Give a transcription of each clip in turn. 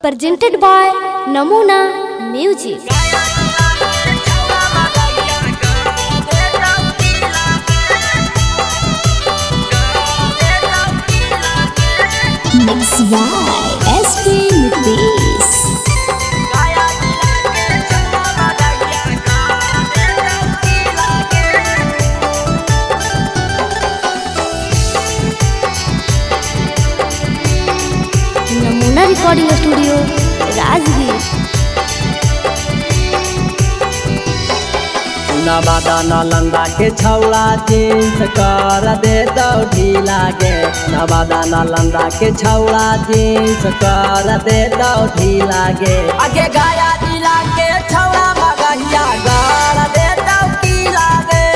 presented by Namuna Music. Mix by SP Nitish. नमूना recording studio Rajgir. Nawada Nalanda के छौड़ा jeans कर दे दो ढीला गे। नवादा नालंदा के छौड़ा जींस कर दे दो ढीला गे। आगे गाया दिला के छौड़ा मगहिया कर दे दो ढीला गे।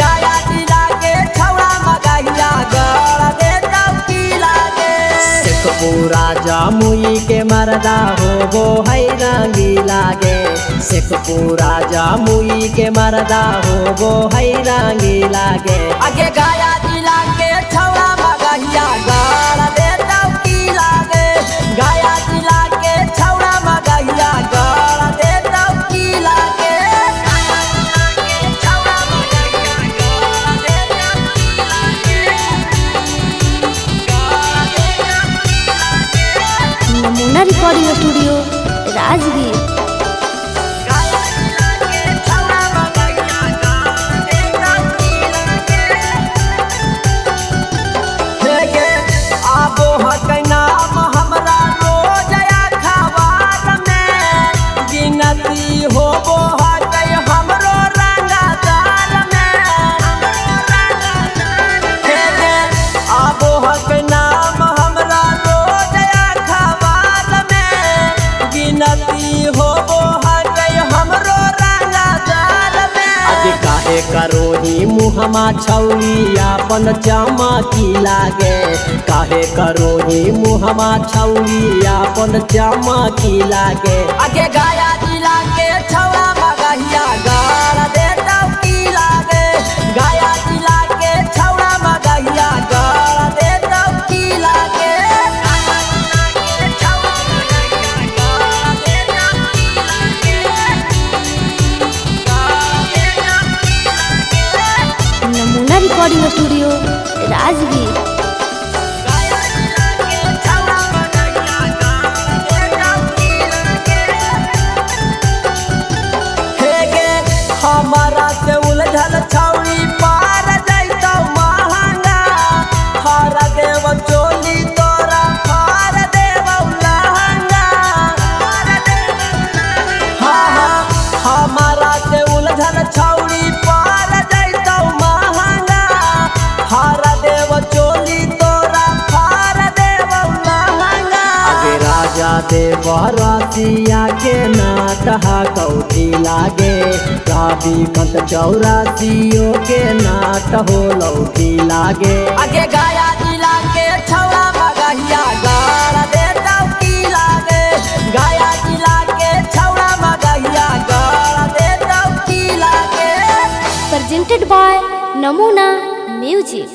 गाया दिला के छौड़ा मगहिया कर दे दो ढीला गे। शेखपुरा जामुई के मरदा हो है रंगीला गे। शेखपुरा जामुई के मरदा हो है रंगीला गे। आगे गाया दिला के छौड़ा मगहिया कर दे दो ढीला गे। गाया दिला के छौड़ा मगहिया कर दे दो ढीला गे। नमूना रिकॉर्डिंग स्टूडियो राजगीर। काहे करोही मुहमा छौरी अपन चमकी लागे। काहे करोही मुहमा छौरी अपन चमकी लागे। आगे गाया दिला के छौड़ा मगहिया कर दे दो ढीला गे। गाया दिला के छौड़ा मगहिया कर दे दो ढीला गे। नमूना रिकॉर्डिंग स्टूडियो राजगीर। हमारा से उलझल छौरी पार जैतौ महंगा। हर देव चोली तोरा हार देव लहंगा। हाँ हमारा से उलझल छौरी पार जैतौ महंगा। हार देव चोली तोरा हार देव लहंगा। आगे राजा देव रसिया के नाटहा कौठी लागे। काबी कंत चौरासियों के नाट हो लौठी लागे। आगे गाया दिला के छौड़ा मगहिया कर दे दो ढीला गे। गाया दिला के छौड़ा मगहिया कर दे दो ढीला गे। Presented by Namuna Music.